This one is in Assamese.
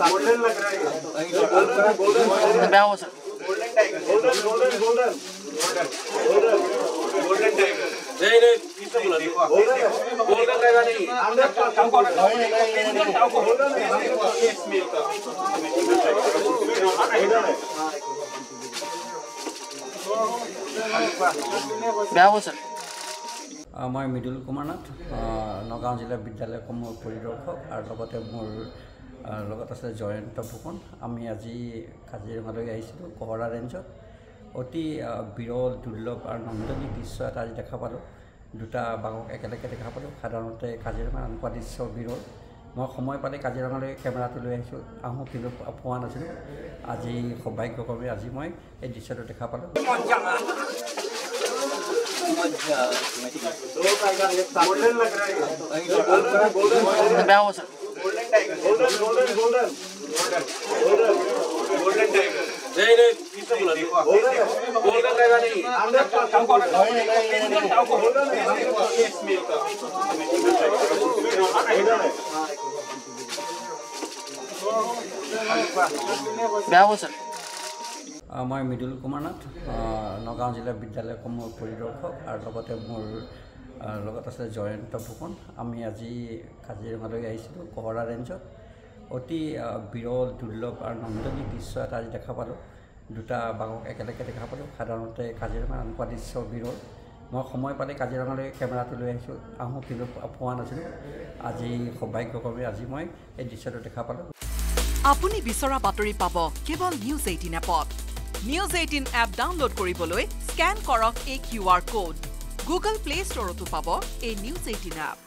गोल्डन लग रहा है क्या हुआ sir golden tiger golden tiger नहीं नहीं किससे बोला गोल्डन टाइगर नहीं क्या हुआ सर मैं मृदुल कुमार नाथ नगाँव जिला विद्यालय समूह परिदर्शक और मोर আছে জয়ন্ত ফুকন আমি আজি কাজিৰঙালৈ আহিছিলোঁ কহৰা ৰেঞ্জত অতি বিৰল দুৰ্লভ আৰু নন্দনী দৃশ্য এটা আজি দেখা পালোঁ দুটা বাঘক একেলগে দেখা পালোঁ সাধাৰণতে কাজিৰঙাৰ এনেকুৱা দৃশ্য বিৰল মই সময় পালে কাজিৰঙালৈ কেমেৰাটো লৈ আহিছোঁ আহোঁ কিন্তু পোৱা নাছিলোঁ আজি সৌভাগ্যক্ৰমে আজি মই এই দৃশ্যটো দেখা পালোঁ गोल्डन लग रहा है क्या हुआ sir golden tiger golden tiger नहीं नहीं किससे बोला गोल्डन टाइगर नहीं क्या हुआ सर मैं मृदुल कुमार नाथ नगाँव जिला विद्यालय समूह परिदर्शक और मोर আছে জয়ন্ত ফুকন আমি আজি কাজিৰঙালৈ আহিছিলোঁ কহৰা ৰেঞ্জত অতি বিৰল দুৰ্লভ আৰু নন্দনী দৃশ্য এটা আজি দেখা পালোঁ দুটা বাঘক একেলগে দেখা পালোঁ সাধাৰণতে কাজিৰঙাৰ এনেকুৱা দৃশ্য বিৰল মই সময় পালে কাজিৰঙালৈ কেমেৰাটো লৈ আহিছোঁ আহোঁ কিন্তু পোৱা নাছিলোঁ আজি সৌভাগ্যক্ৰমে আজি মই এই দৃশ্যটো দেখা পালোঁ আপুনি বিচৰা বাতৰি পাব কেৱল নিউজ 18 এপত নিউজ 18 এপ ডাউনলোড কৰিবলৈ স্ক্যান কৰক এই QR code Google Play Store to pabo a News 18 app.